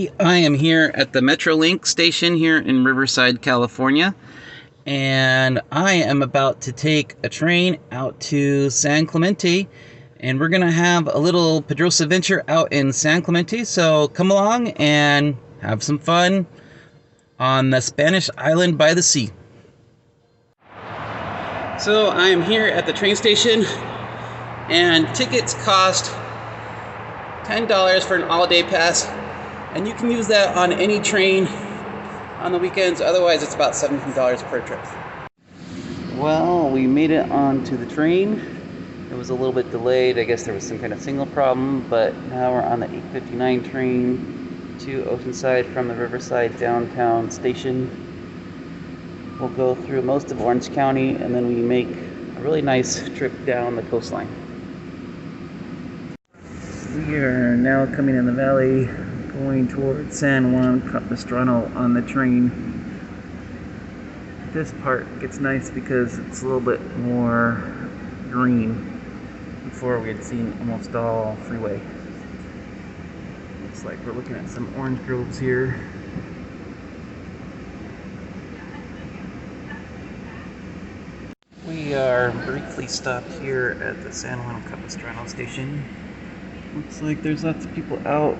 everybody. I am here at the Metrolink station here in Riverside, California, and I am about to take a train out to San Clemente, and we're gonna have a little Pedroza adventure out in San Clemente. So come along and have some fun on the Spanish island by the sea. So I am here at the train station, and tickets cost $10 for an all-day pass, and you can use that on any train on the weekends. Otherwise, it's about $17 per trip. Well, we made it onto the train. It was a little bit delayed. I guess there was some kind of signal problem, but now we're on the 8:59 train to Oceanside from the Riverside downtown station. We'll go through most of Orange County, and then we make a really nice trip down the coastline. We are now coming in the valley, going towards San Juan Capistrano on the train. This part gets nice because it's a little bit more green. Before we had seen almost all freeway. Looks like we're looking at some orange groves here. We are briefly stopped here at the San Juan Capistrano station. Looks like there's lots of people out.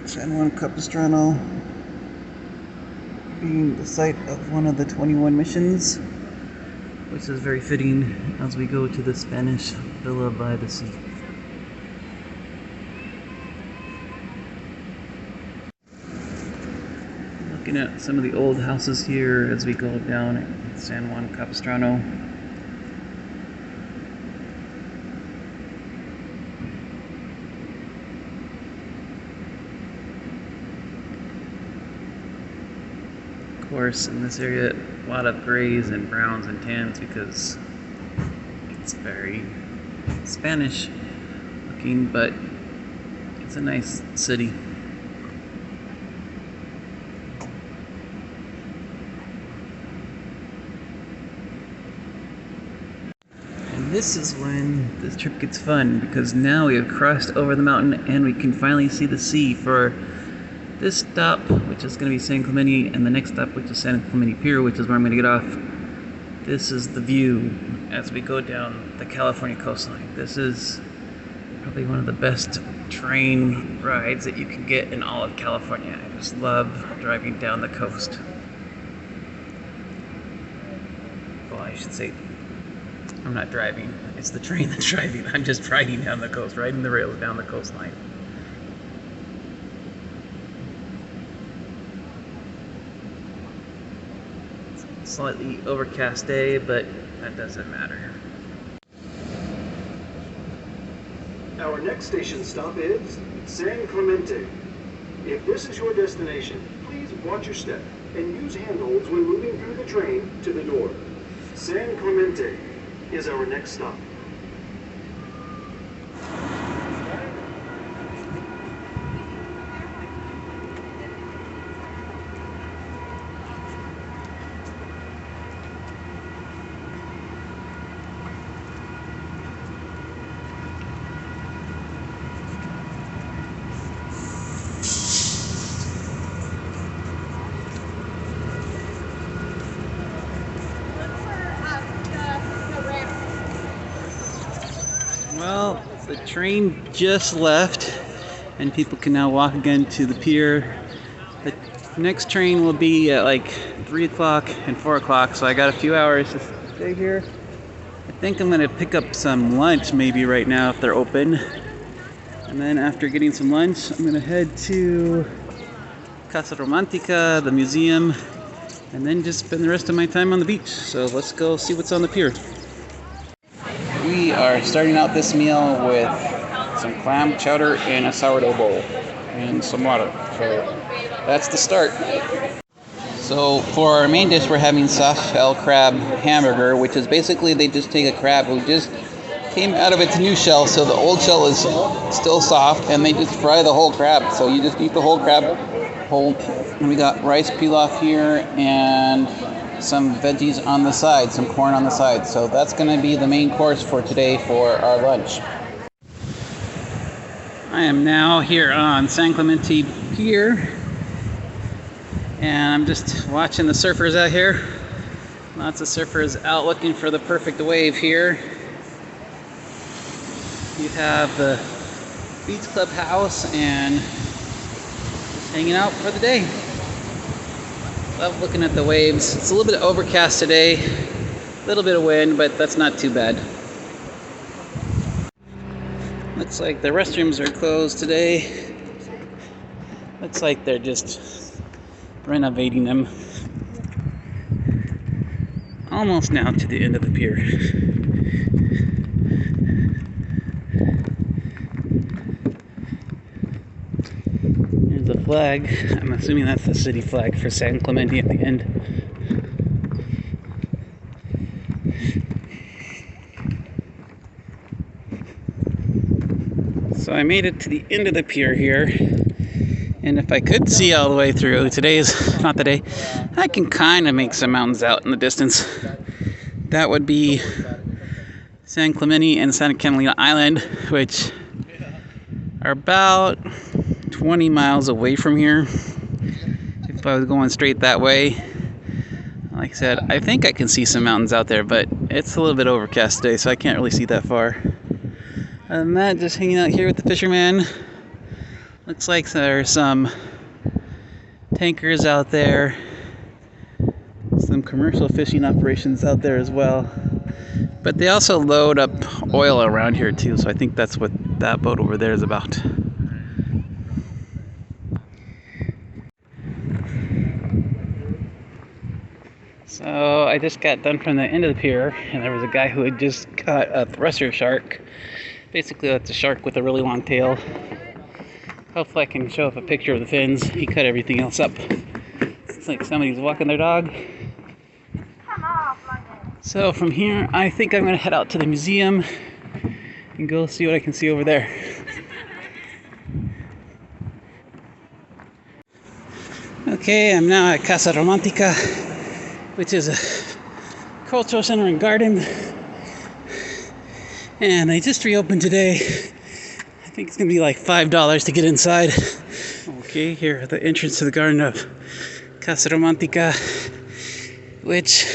San Juan Capistrano being the site of one of the 21 missions, which is very fitting as we go to the Spanish villa by the sea. Looking at some of the old houses here as we go down at San Juan Capistrano. Of course, in this area, a lot of grays and browns and tans because it's very Spanish looking, but it's a nice city. And this is when this trip gets fun, because now we have crossed over the mountain and we can finally see the sea for this stop, which is going to be San Clemente, and the next stop, which is San Clemente Pier, which is where I'm going to get off. This is the view as we go down the California coastline. This is probably one of the best train rides that you can get in all of California. I just love driving down the coast. Well, I should say, I'm not driving. It's the train that's driving. I'm just riding down the coast, riding the rails down the coastline. Slightly overcast day, but that doesn't matter. Our next station stop is San Clemente. If this is your destination, please watch your step and use handholds when moving through the train to the door. San Clemente is our next stop. Well, the train just left, and people can now walk again to the pier. The next train will be at like 3 o'clock and 4 o'clock, so I got a few hours to stay here. I think I'm going to pick up some lunch maybe right now if they're open. And then after getting some lunch, I'm going to head to Casa Romantica, the museum, and then just spend the rest of my time on the beach. So let's go see what's on the pier. We are starting out this meal with some clam chowder in a sourdough bowl and some water. So that's the start. So for our main dish, we're having soft shell crab hamburger, which is basically they just take a crab who just came out of its new shell, so the old shell is still soft, and they just fry the whole crab. So you just eat the whole crab whole. And we got rice pilaf here and some veggies on the side, some corn on the side. So that's going to be the main course for today for our lunch. I am now here on San Clemente Pier, and I'm just watching the surfers out here. Lots of surfers out looking for the perfect wave here. You have the beach club house and just hanging out for the day. Love looking at the waves. It's a little bit overcast today, a little bit of wind, but that's not too bad. Looks like the restrooms are closed today. Looks like they're just renovating them. Almost now to the end of the pier. There's a flag. I'm assuming that's the city flag for San Clemente at the end. So I made it to the end of the pier here, and if I could see all the way through, today's not the day, I can kind of make some mountains out in the distance. That would be San Clemente and Santa Catalina Island, which are about 20 miles away from here. If I was going straight that way, like I said, I think I can see some mountains out there, but it's a little bit overcast today, so I can't really see that far. Other than that, just hanging out here with the Fisherman. Looks like there's some tankers out there, some commercial fishing operations out there as well. But they also load up oil around here too, so I think that's what that boat over there is about. So I just got done from the end of the pier, and there was a guy who had just caught a thresher shark. Basically, that's a shark with a really long tail. Hopefully I can show up a picture of the fins. He cut everything else up. It's like somebody's walking their dog. So from here, I think I'm going to head out to the museum and go see what I can see over there. Okay, I'm now at Casa Romantica, which is a cultural center and garden. And they just reopened today. I think it's gonna be like $5 to get inside. Okay, here at the entrance to the garden of Casa Romantica, which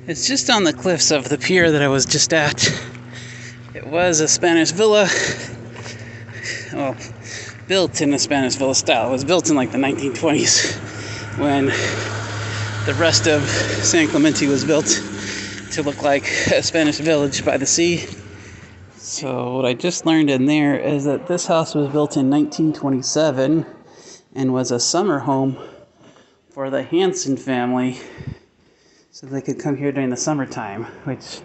is just on the cliffs of the pier that I was just at. It was a Spanish villa. Well, built in a Spanish villa style. It was built in like the 1920s when the rest of San Clemente was built to look like a Spanish village by the sea. So what I just learned in there is that this house was built in 1927 and was a summer home for the Hanson family, so they could come here during the summertime, which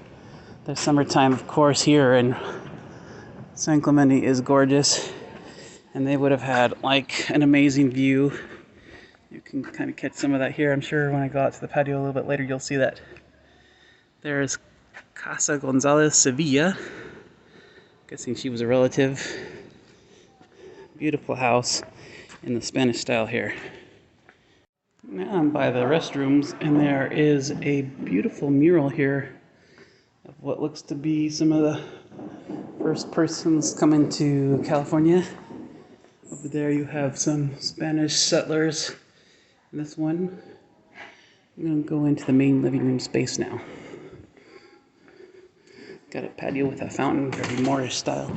the summertime, of course, here in San Clemente is gorgeous, and they would have had like an amazing view. You can kind of catch some of that here. I'm sure when I go out to the patio a little bit later, you'll see that. There's Casa Gonzalez Sevilla. Guessing she was a relative. Beautiful house in the Spanish style here. Now I'm by the restrooms, and there is a beautiful mural here of what looks to be some of the first persons coming to California. Over there you have some Spanish settlers. And this one, I'm going to go into the main living room space now. Got a patio with a fountain, very Moorish style.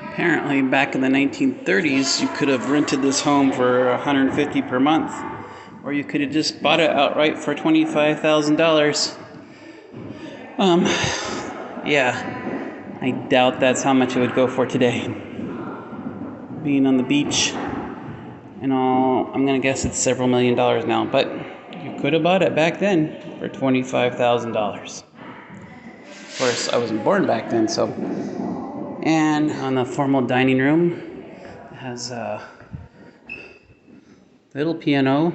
Apparently, back in the 1930s, you could have rented this home for $150 per month, or you could have just bought it outright for $25,000. Yeah, I doubt that's how much it would go for today. Being on the beach and all, I'm gonna guess it's several $1 million now, but you could have bought it back then for $25,000. Of course, I wasn't born back then, so. And on the formal dining room, it has a little piano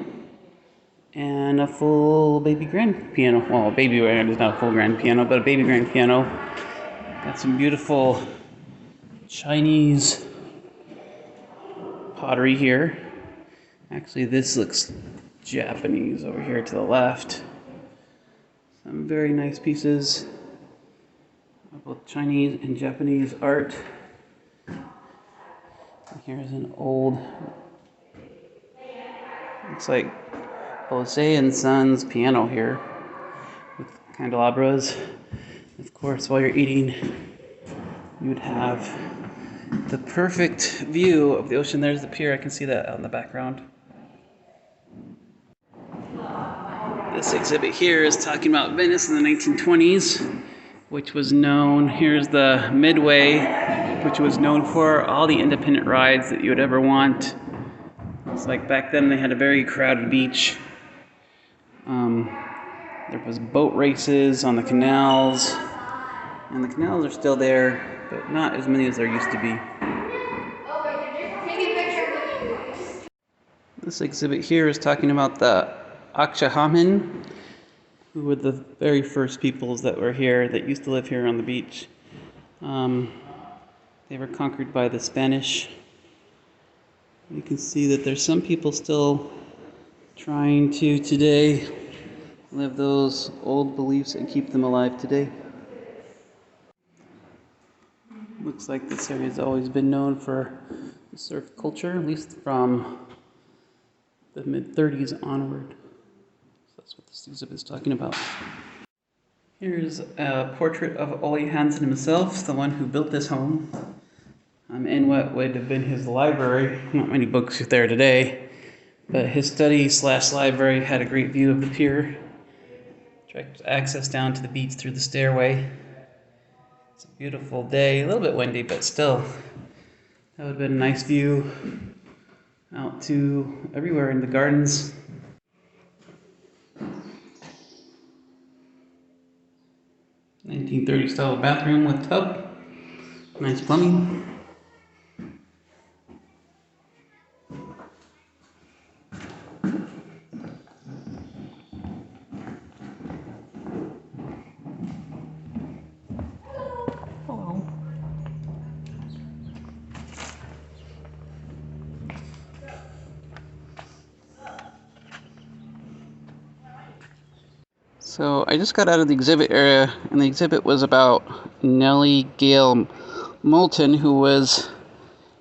and a full baby grand piano. Well, a baby grand is not a full grand piano, but a baby grand piano. Got some beautiful Chinese pottery here. Actually, this looks Japanese over here to the left. Some very nice pieces of both Chinese and Japanese art. And here's an old, looks like Jose and Sons piano here with candelabras. Of course, while you're eating, you would have the perfect view of the ocean. There's the pier. I can see that out in the background. This exhibit here is talking about Venice in the 1920s, which was known, here's the Midway, which was known for all the independent rides that you would ever want. It's like back then they had a very crowded beach. There was boat races on the canals, and the canals are still there, but not as many as there used to be. This exhibit here is talking about the Acjachemen, who were the very first peoples that were here, that used to live here on the beach. They were conquered by the Spanish. You can see that there's some people still trying to today live those old beliefs and keep them alive today. Looks like this area has always been known for the surf culture, at least from the mid-30s onward. So that's what this exhibit is talking about. Here's a portrait of Ole Hansen himself, the one who built this home. In what would have been his library. Not many books are there today, but his study/library had a great view of the pier. Direct access down to the beach through the stairway. It's a beautiful day, a little bit windy, but still, that would have been a nice view out to everywhere in the gardens. (1930s) style bathroom with tub, nice plumbing. So I just got out of the exhibit area, and the exhibit was about Nellie Gale Moulton, who was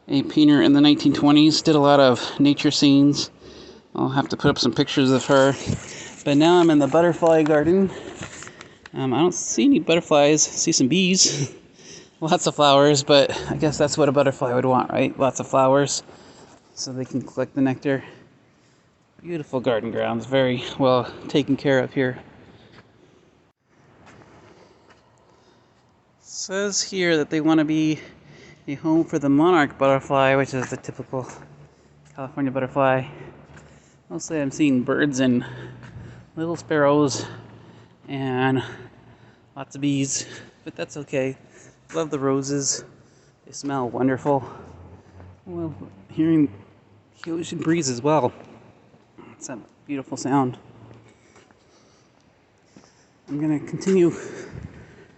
a painter in the 1920s, did a lot of nature scenes. I'll have to put up some pictures of her. But now I'm in the butterfly garden. I don't see any butterflies, I see some bees. Lots of flowers, but I guess that's what a butterfly would want, right? Lots of flowers, so they can collect the nectar. Beautiful garden grounds, very well taken care of here. It says here that they want to be a home for the monarch butterfly, which is the typical California butterfly. Mostly I'm seeing birds and little sparrows and lots of bees, but that's okay. Love the roses. They smell wonderful. Well, hearing the ocean breeze as well. It's a beautiful sound. I'm going to continue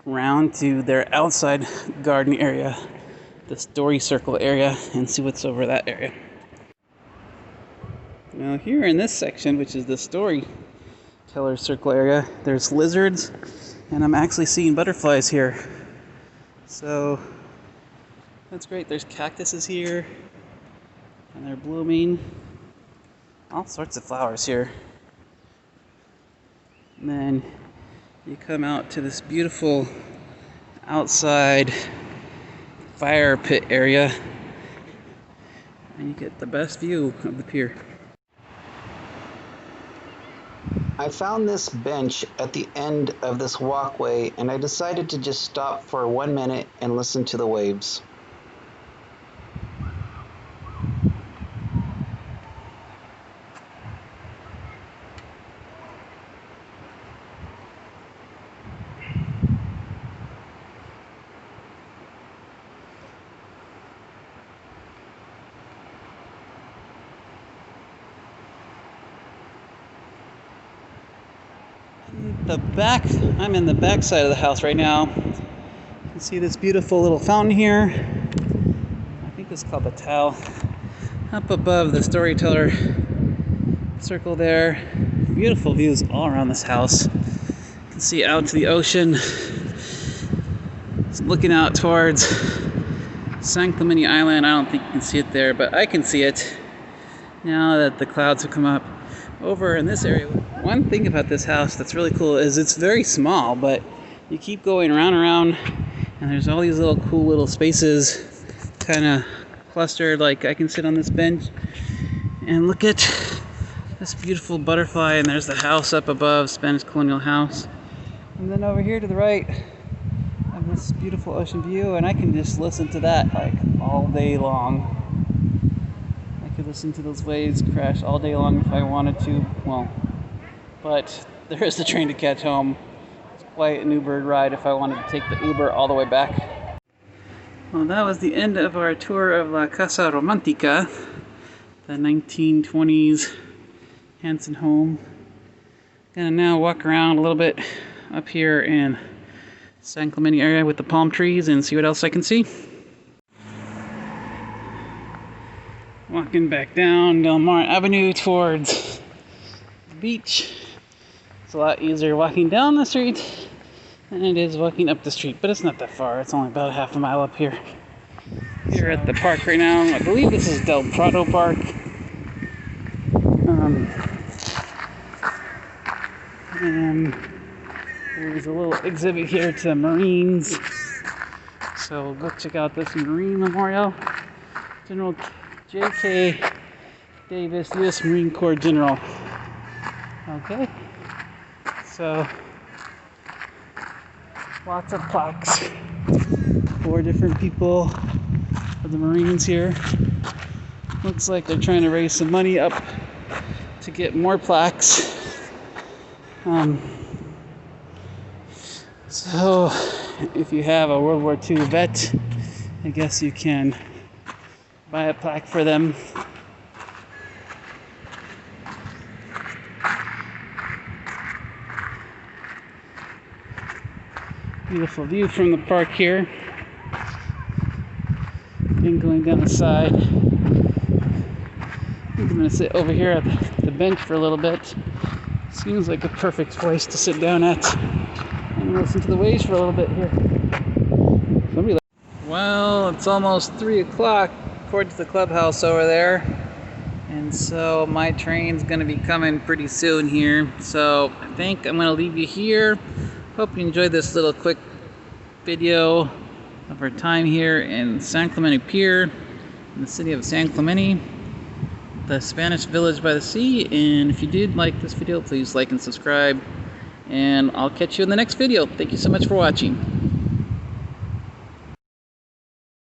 around to their outside garden area, the story circle area, and see what's over that area. Now here in this section, which is the storyteller circle area, there's lizards, and I'm actually seeing butterflies here. So that's great. There's cactuses here, and they're blooming. All sorts of flowers here. And then you come out to this beautiful outside fire pit area, and you get the best view of the pier. I found this bench at the end of this walkway, and I decided to just stop for 1 minute and listen to the waves. I'm in the back side of the house right now. You can see this beautiful little fountain here. I think it's called the Towel. Up above the storyteller circle there. Beautiful views all around this house. can see out to the ocean. It's looking out towards San Clemente Island. I don't think you can see it there, but I can see it now that the clouds have come up over in this area. One thing about this house that's really cool is it's very small, but you keep going around and around, and there's all these little cool little spaces kind of clustered. Like I can sit on this bench and look at this beautiful butterfly, and there's the house up above, Spanish colonial house. And then over here to the right, I have this beautiful ocean view, and I can just listen to that like all day long. I could listen to those waves crash all day long if I wanted to. Well, but there is the train to catch home. It's quite an Uber ride if I wanted to take the Uber all the way back. Well, that was the end of our tour of La Casa Romantica, the 1920s Hanson home. Gonna now walk around a little bit up here in San Clemente area with the palm trees and see what else I can see. Walking back down Del Mar Avenue towards the beach. It's a lot easier walking down the street than it is walking up the street, but it's not that far. It's only about a half a mile up here. Here at the park right now. I believe this is Del Prado Park. And there's a little exhibit here to Marines. So go check out this Marine Memorial. General J.K. Davis, U.S. Marine Corps General. Okay. So lots of plaques for different people of the Marines here. Looks like they're trying to raise some money up to get more plaques. So if you have a World War II vet, I guess you can buy a plaque for them. Beautiful view from the park here. And going down the side. I think I'm going to sit over here at the bench for a little bit. Seems like a perfect place to sit down at and listen to the waves for a little bit here. Well, it's almost 3 o'clock according to the clubhouse over there. And so my train's going to be coming pretty soon here. So I think I'm going to leave you here. Hope you enjoyed this little quick video of our time here in San Clemente Pier, in the city of San Clemente, the Spanish village by the sea. And if you did like this video, please like and subscribe, and I'll catch you in the next video. Thank you so much for watching.